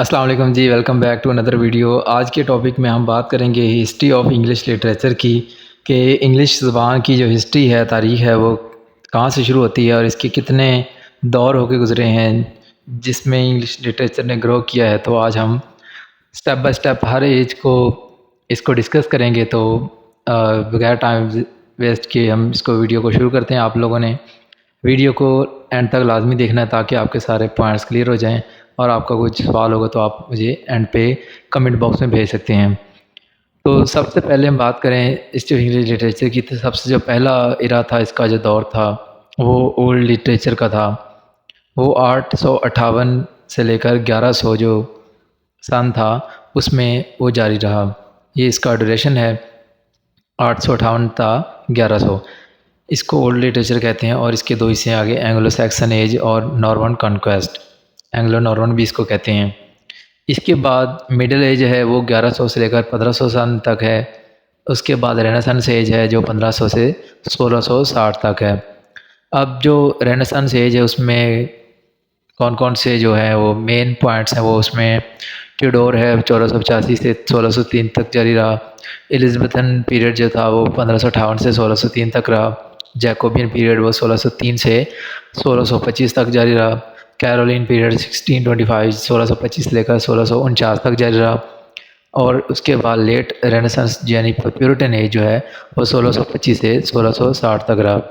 अस्सलाम वालेकुम जी। Welcome back to another video. आज के टॉपिक में हम बात करेंगे हिस्ट्री ऑफ इंग्लिश लिटरेचर की, कि इंग्लिश ज़बान की जो हिस्ट्री है, तारीख़ है, वो कहाँ से शुरू होती है और इसके कितने दौर होके गुज़रे हैं जिसमें इंग्लिश लिटरेचर ने ग्रो किया है। तो आज हम स्टेप बाय स्टेप हर एज को इसको डिस्कस करेंगे। तो बगैर टाइम वेस्ट किए हम इसको वीडियो को शुरू करते हैं। आप लोगों ने वीडियो को एंड तक लाजमी देखना है ताकि आपके सारे पॉइंट्स क्लियर हो जाएं, और आपका कुछ सवाल होगा तो आप मुझे एंड पे कमेंट बॉक्स में भेज सकते हैं। तो सबसे पहले हम बात करें हिस्ट्री ऑफ इंग्लिश लिटरेचर की, तो सबसे जो पहला इरा था, इसका जो दौर था, वो ओल्ड लिटरेचर का था। वो 858 से लेकर 1100 जो सन था उसमें वो जारी रहा। ये इसका ड्यूरेशन है, 858 था 1100। इसको ओल्ड लिटरेचर कहते हैं। और इसके दो हिस्से आगे, एंग्लो सैक्सन एज और नॉर्मन कॉन्क्वेस्ट, एंग्लो नॉर्मन भी इसको कहते हैं। इसके बाद मिडिल एज है, वो 1100 से लेकर 1500 सन तक है। उसके बाद रेनेसांस एज है जो 1500 से 1660 तक है। अब जो रेनेसांस एज है उसमें कौन कौन से जो है वो मेन पॉइंट्स हैं, वो उसमें ट्यूडोर है 1485 से 1603 तक जारी रहा। एलिज़ाबेथन पीरियड जो था वो 1558 से 1603 तक रहा। जैकोबियन पीरियड वो 1603 से 1625 तक जारी रहा। कैरोलिन पीरियड 1625 से लेकर 1649 तक जारी रहा। और उसके बाद लेट रेनेसांस यानी प्यूरिटन एज जो है वो 1625 से 1660 तक रहा।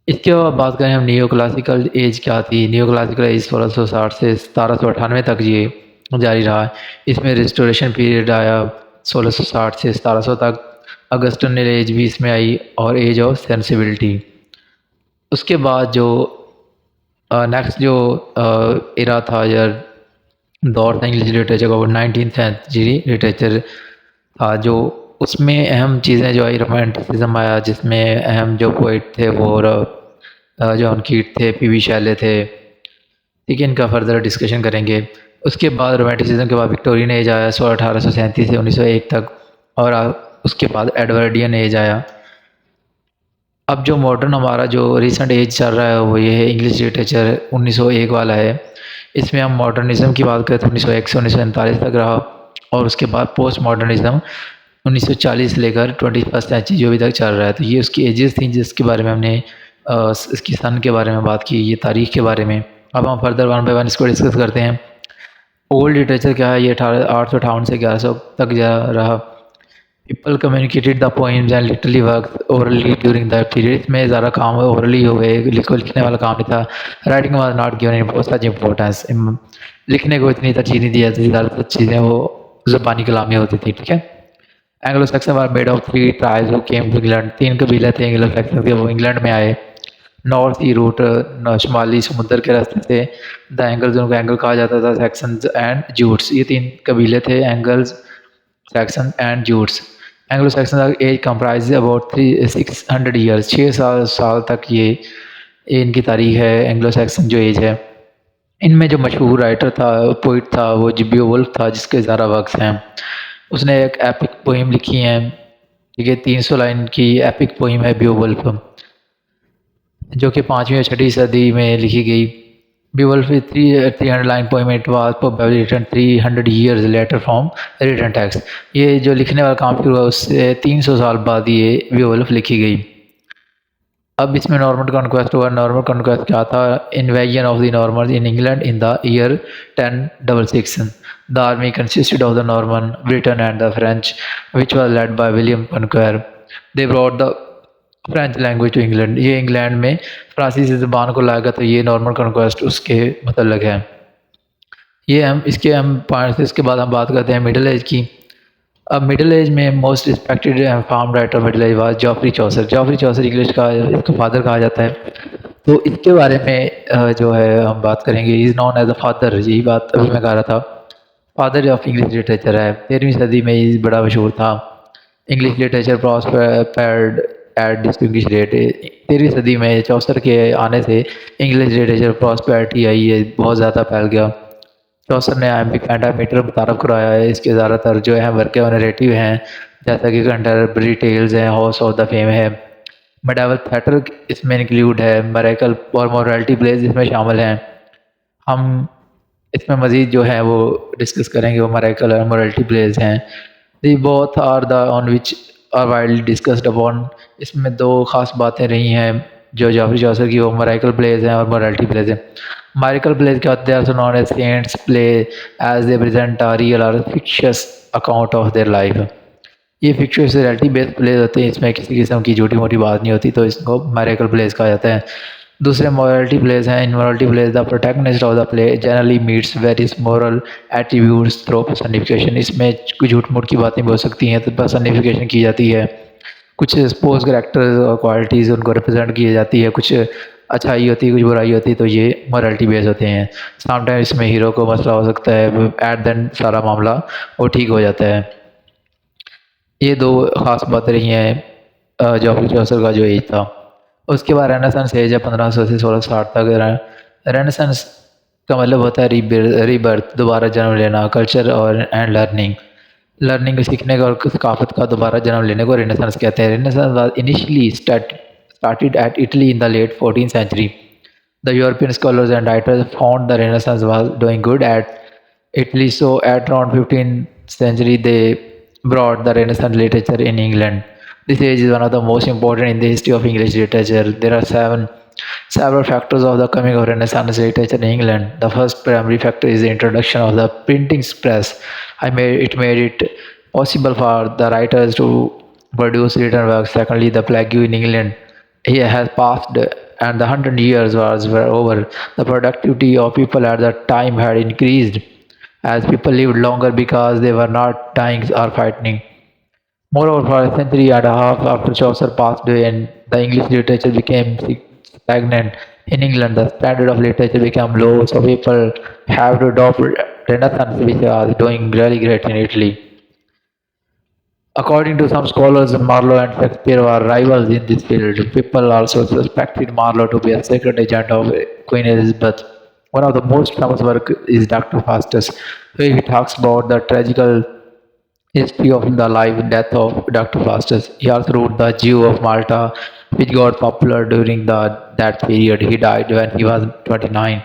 इसके बाद बात करें हम नियो क्लासिकल एज क्या थी। नियो क्लासिकल एज 1660 से 1798 तक ये जारी रहा। इसमें रिस्टोरेशन पीरियड आया 1660 से 1700 तक। अगस्टन एज भी इसमें आई और एज ऑफ सेंसिबिलिटी। उसके बाद जो नेक्स्ट जो इरा था या दौर था इंग्लिश लिटरेचर का, वो 19th सेंचुरी लिटरेचर था। जो उसमें अहम चीज़ें जो आई, रोमांटिसिज्म आया, जिसमें अहम जो पोइट थे वो जॉन कीट थे, पी.वी. शैले थे। ठीक है, इनका फर्दर डिस्कशन करेंगे। उसके बाद रोमांटिसिज्म के बाद विक्टोरियन एज आया 1837 से 1901 तक। और उसके बाद एडवर्डियन एज आया। अब जो मॉडर्न हमारा जो रिसेंट एज चल रहा है वो ये है इंग्लिश लिटरेचर 1901 वाला है। इसमें हम मॉडर्निज़म की बात करें तो 1901 से 1947 तक रहा। और उसके बाद पोस्ट मॉडर्निज़म 1940 से लेकर 21st सेंचुरी जो अभी तक चल रहा है। तो ये उसकी एजेस थी जिसके बारे में हमने इसकी सन के बारे में बात की, ये तारीख़ के बारे में। अब हम फर्दर वन बाय वन इसको डिस्कस करते हैं। ओल्ड लिटरेचर क्या है, ये 858 से 1100 तक जा रहा। People communicated the poems and literally work orally during the period. इसमें ज़्यादा काम ओरली हो गए, लिखने वाला काम नहीं था। Writing was not given such importance. लिखने को इतनी तरजीह नहीं दी जाती थी, ज़्यादातर चीज़ें वो ज़बानी कलामी होती थी। ठीक है। Anglo Saxon were made of 3 tribes who came to England. 3 कबीले थे एंग्लो सैक्सन के, वो इंग्लैंड में आए। नॉर्थ सी रूट, शुमाली समुद्र के रास्ते से। द एंगल्स, जिनको एंगल कहा जाता था, सैक्सन्स एंड जूट्स, ये 3 कबीले थे, Angles, Saxon and Jutes. Anglo Saxon age comprise about 600 years, 600 साल तक ये इनकी तारीख है। एंग्लो सैक्सन जो एज है, इनमें जो मशहूर राइटर था, पोइट था, वो बियोवुल्फ था, जिसके ज़्यादा वर्क्स हैं। उसने एक एपिक पोइम लिखी है, ठीक है, 300 लाइन की एपिक पोइम है बियोवुल्फ, जो कि 5वीं और 6वीं सदी में लिखी गई। Beowulf is 300 line poem. It was probably written 300 years later from written text. ये जो लिखने वाला काम शुरू हुआ उससे 300 साल बाद ये Beowulf लिखी गई। अब इसमें नॉर्मन कॉन्क्वेस्ट हुआ। नॉर्मन कॉन्क्वेस्ट क्या था? Invasion of the Norman in England in the year 1066. The army consisted of the Norman, Britain and the French, which was led by William Conqueror. They brought the French language to England. ये England में फ्रांसीसी ज़बान को लाएगा, तो ये Norman conquest उसके मतलब है। ये हम इसके हम पॉइंट्स। इसके बाद हम बात करते हैं मिडिल एज की। अब मिडिल एज में most respected form writer middle age was Geoffrey Chaucer. Geoffrey Chaucer English का इसका फादर कहा जाता है। तो इसके बारे में जो है हम बात करेंगे। Is known as a father, यही बात अभी मैं कह रहा था, फादर ऑफ इंग्लिश लिटरेचर है। 13वीं सदी में ये बड़ा मशहूर था। English literature prospered at distinguish rate. 13वीं सदी में चौसर के आने से इंग्लिश लिटरेचर प्रॉस्पेरिटी आई है, बहुत ज़्यादा फैल गया। चौसर ने आइम्बिक पेंटामीटर मुतारफ़ कराया है। इसके ज़्यादातर जो है वर्क है नरेटिव हैं, जैसा कि कैंटरबरी टेल्स हैं, हाउस ऑफ द फेम है। मेडावल थिएटर इसमें इंक्लूड है। मेरेकल और मोरालिटी प्लेस इसमें शामिल हैं। हम इसमें मज़ीद जो है वो डिस्कस करेंगे वो मराइकल और मोरल्टी प्लेज हैं। The both are the on which are widely discussed upon. इसमें दो ख़ास बातें रही हैं जो जॉफरी चौसर की, वो मराइकल प्लेज हैं और मोरल्टी प्लेज हैं। मराइकल प्लेज क्या होते हैं? Also known as saints play as they present a real or fictitious account of their life. ये फिक्शियस रियलिटी बेस्ड प्लेज होते हैं, इसमें किसी किस्म की छोटी मोटी बात नहीं होती, तो इसको मैरिकल प्लेज कहा जाता है। दूसरे मॉरलिटी प्लेज हैं। In morality plays the protagonist of the play generally meets various moral attributes through personification. इसमें कुछ झूठ मूठ की बातें भी हो सकती हैं, तो पर्सनिफिकेशन की जाती है। कुछ सपोज करेक्टर्स और क्वालिटीज़ उनको रिप्रेजेंट की जाती है, कुछ अच्छाई होती है, कुछ बुराई होती है, तो ये मॉरलिटी बेस्ड होते हैं। समटाइम्स इसमें हीरो को मसला हो सकता है, एट द सारा मामला वो ठीक हो जाता है। ये दो ख़ास बातें रही हैं जॉफरी चौसर का जो एज था। उसके बाद रेनेसांस एज है 1500 से 1660 तक। रेनेसांस का मतलब होता है रीबर्थ, दोबारा जन्म लेना, कल्चर और एंड लर्निंग। लर्निंग सीखने का और सकाफत का दोबारा जन्म लेने को रेनेसांस कहते हैं। Renaissance was initially started at Italy in the late 14th century. The European scholars and writers found the Renaissance was doing good at Italy, so at around 15th century they brought the Renaissance literature in England. This age is one of the most important in the history of English literature. There are several factors of the coming of Renaissance literature in England. The first primary factor is the introduction of the printing press. It made it possible for the writers to produce written works. Secondly, the plague in England he has passed and the 100 years were over. The productivity of people at that time had increased as people lived longer because they were not dying or fighting. Moreover, for a century and a half after Chaucer passed away and the English literature became stagnant in England, the standard of literature became low, so people have to adopt Renaissance, which was doing really great in Italy. According to some scholars, Marlowe and Shakespeare were rivals in this field. People also suspected Marlowe to be a secret agent of Queen Elizabeth. One of the most famous work is Dr. Faustus, where he talks about the tragical history of the life and death of Dr. Faustus. He also wrote The Jew of Malta, which got popular during that period. He died when he was 29.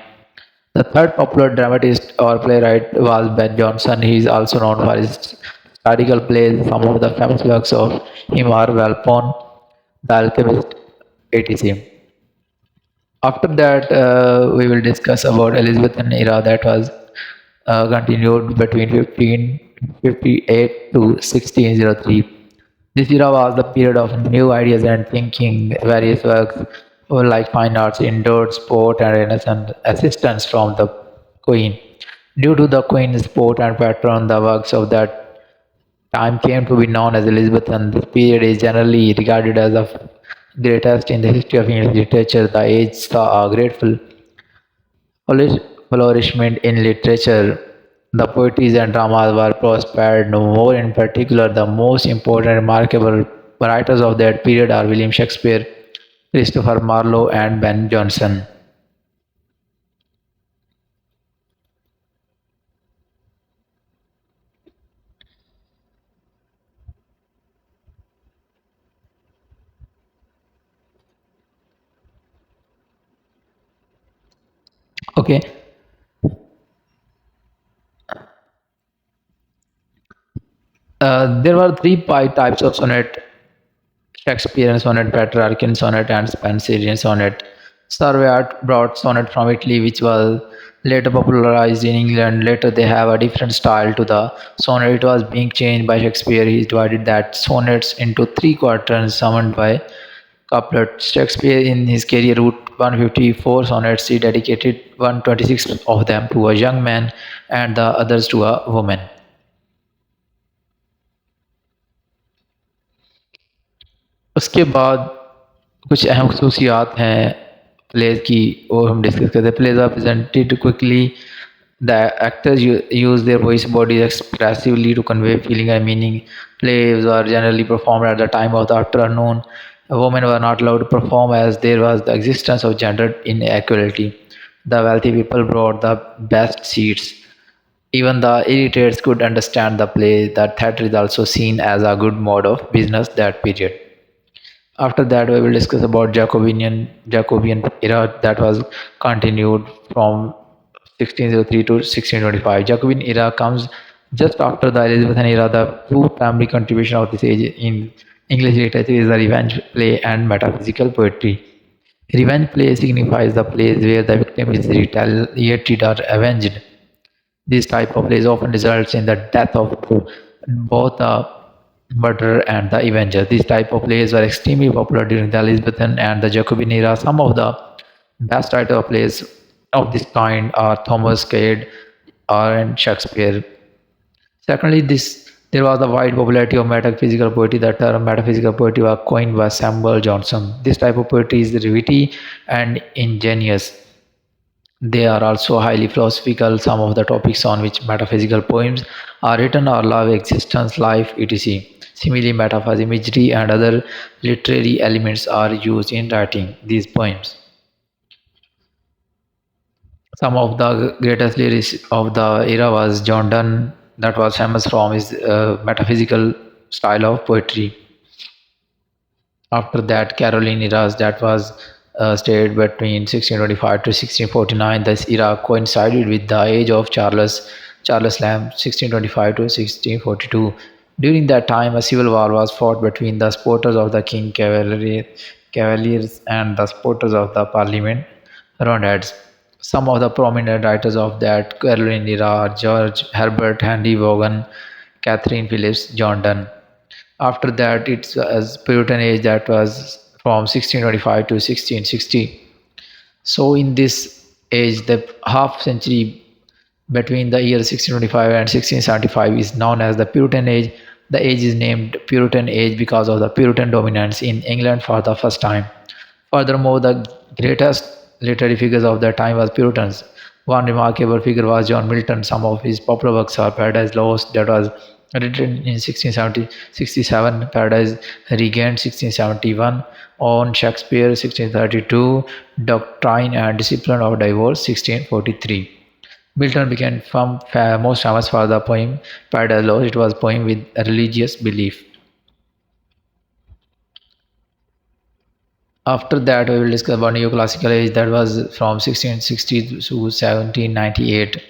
The third popular dramatist or playwright was Ben Jonson. He is also known for his historical plays. Some of the famous works of him are Walpole, The Alchemist, etc. After that, we will discuss about Elizabethan era that was continued between 1558 to 1603. This era was the period of new ideas and thinking. Various works like fine arts, indoor sport, and Renaissance assistance from the Queen. Due to the Queen's support and patron, the works of that time came to be known as Elizabethan. This period is generally regarded as the greatest in the history of English literature. The age saw a grateful flourishment in literature. The poetries and dramas were prospered. No more in particular, the most important remarkable writers of that period are William Shakespeare, Christopher Marlowe, and Ben Jonson. Okay, there were three types of sonnet: Shakespearean sonnet, Petrarchan sonnet, and Spenserian sonnet. Surveyat brought sonnet from Italy, which was later popularized in England. Later, they have a different style to the sonnet. It was being changed by Shakespeare. He divided that sonnets into three quatrains summoned by couplets. Shakespeare, in his career, wrote 154 sonnets. He dedicated 126 of them to a young man and the others to a woman. उसके बाद कुछ अहम खसूसियात हैं pledge की, वो हम discuss करते हैं। Plays are presented quickly, the actors use their voice bodies expressively to convey feeling and meaning. Plays were generally performed at the time of the afternoon. Women were not allowed to perform as there was the existence of gender inequality. The wealthy people brought the best seats. Even the illiterates could understand the play. The theatre is also seen as a good mode of business that period. After that, we will discuss about Jacobean era that was continued from 1603 to 1625. Jacobin era comes just after the Elizabethan era. The two primary contributions of this age in English literature is the revenge play and metaphysical poetry. Revenge play signifies the plays where the victim is retaliated or avenged. This type of plays often results in the death of both the murderer and the avenger. These type of plays were extremely popular during the Elizabethan and the Jacobin era. Some of the best writer of plays of this kind are Thomas Cade and Shakespeare. Secondly, this there was the wide popularity of metaphysical poetry. The term metaphysical poetry was coined by Samuel Johnson. This type of poetry is witty and ingenious. They are also highly philosophical. Some of the topics on which metaphysical poems are written are love, existence, life, etc. Similarly, metaphors, imagery, and other literary elements are used in writing these poems. Some of the greatest lyrics of the era was John Donne, that was famous from his metaphysical style of poetry. After that, Caroline eras that was stayed between 1625 to 1649. This era coincided with the age of Charles Lamb, 1625 to 1642. During that time, a civil war was fought between the supporters of the king cavaliers and the supporters of the parliament Roundheads. Some of the prominent writers of that Caroline era are George Herbert, Henry Vaughan, Catherine Phillips, John Donne. After that, it's a Puritan age that was from 1625 to 1660. So, in this age, the half century between the year 1625 and 1675 is known as the Puritan age. The age is named Puritan age because of the Puritan dominance in England for the first time. Furthermore, the greatest literary figures of that time was Puritans. One remarkable figure was John Milton. Some of his popular works are Paradise Lost, that was written in 1667, Paradise Regained 1671, On Shakespeare 1632, Doctrine and Discipline of Divorce 1643. Milton became most famous for the poem Paradise Lost. It was a poem with a religious belief. After that, we will discuss about neoclassical age that was from 1660 to 1798.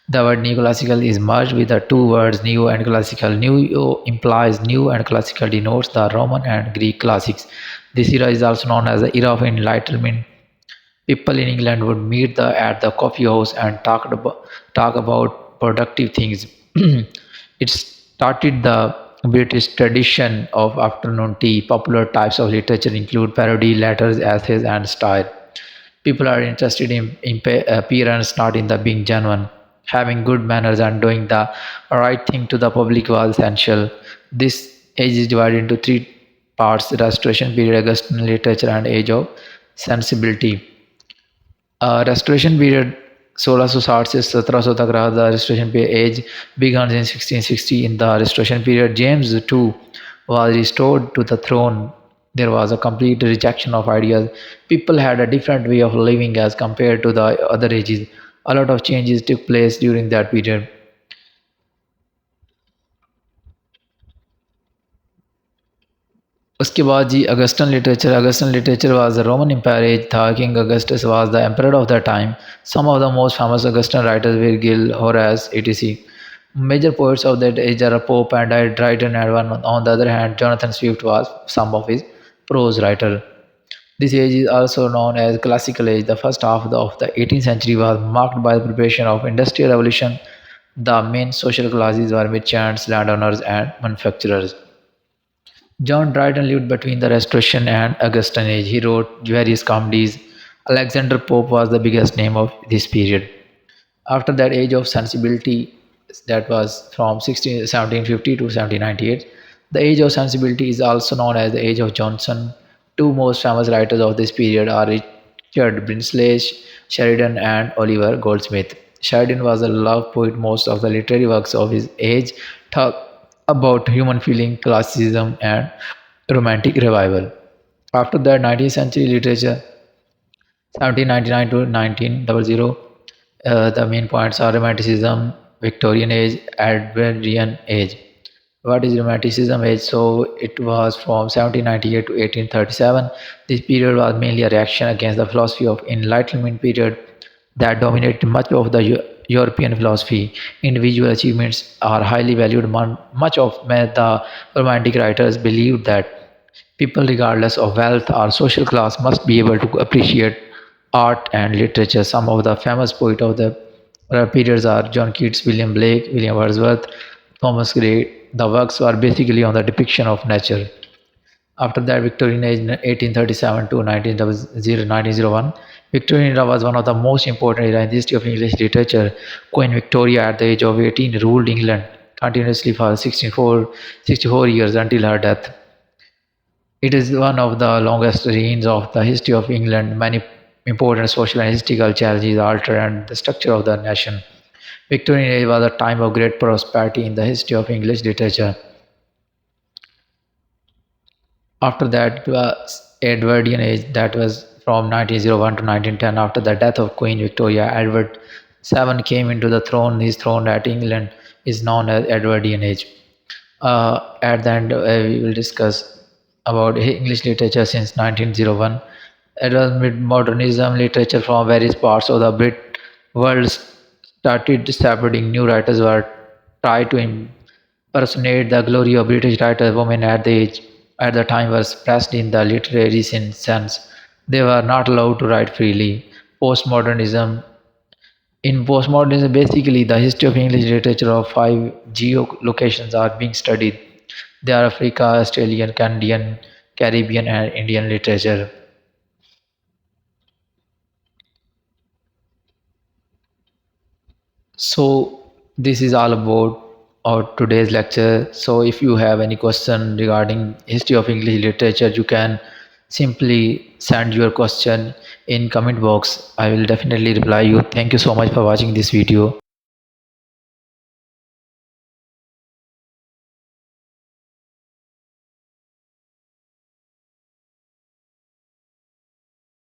The word neoclassical is merged with the two words neo and classical. Neo implies new and classical denotes the Roman and Greek classics. This era is also known as the era of enlightenment. People in England would meet at the coffee house and talk about productive things. It started the British tradition of afternoon tea. Popular types of literature include parody, letters, essays, and style. People are interested in appearance, not in the being genuine. Having good manners and doing the right thing to the public was essential. This age is divided into three parts: Restoration period, Augustan literature, and Age of Sensibility. Restoration period 1660 से 1700 तक रहा. The Restoration age begins in 1660. In the Restoration period, James II was restored to the throne. There was a complete rejection of ideas. People had a different way of living as compared to the other ages. A lot of changes took place during that period. उसके बाद जी Augustan literature was the Roman empire age था. King Augustus was the emperor of the time. Some of the most famous Augustan writers Virgil, Horace, etc. Major poets of that age are Pope and Dryden, and one on the other hand, Jonathan Swift was some of his prose writer. This age is also known as Classical Age. The first half of the 18th century was marked by the preparation of Industrial Revolution. The main social classes were merchants, landowners, and manufacturers. John Dryden lived between the Restoration and Augustan age. He wrote various comedies. Alexander Pope was the biggest name of this period. After that age of sensibility, that was from 1750 to 1798, the age of sensibility is also known as the age of Johnson. Two most famous writers of this period are Richard Brinsley Sheridan and Oliver Goldsmith. Sheridan was a love poet. Most of the literary works of his age talk about human feeling, classicism, and romantic revival. After that, 19th century literature, 1799 to 1900, the main points are Romanticism, Victorian age, Edwardian age. What is Romanticism age? So it was from 1798 to 1837. This period was mainly a reaction against the philosophy of Enlightenment period. that dominate much of the European philosophy. Individual achievements are highly valued. Much of the Romantic writers believed that people, regardless of wealth or social class, must be able to appreciate art and literature. Some of the famous poets of the periods are John Keats, William Blake, William Wordsworth, Thomas Gray. The works were basically on the depiction of nature. After that, Victorian age 1837 to 1901, Victorian era was one of the most important era in the history of English literature. Queen Victoria, at the age of 18, ruled England continuously for 64 years until her death. It is one of the longest reigns of the history of England. Many important social and historical challenges altered and the structure of the nation. Victorian age was a time of great prosperity in the history of English literature. After that was Edwardian age, that was from 1901 to 1910. After the death of Queen Victoria, Edward VII came into the throne. His throne at England is known as Edwardian age. At the end, we will discuss about English literature since 1901. It was mid-modernism literature from various parts of the Brit world started spreading. New writers were tried to impersonate the glory of British writers. Women at the time were suppressed in the literary sense. They were not allowed to write freely. Postmodernism. In postmodernism, basically the history of English literature of five geolocations are being studied. They are Africa, Australian, Canadian, Caribbean, and Indian literature. So this is all about our today's lecture. So if you have any question regarding history of English literature, you can simply send your question in comment box. I will definitely reply you. Thank you so much for watching this video.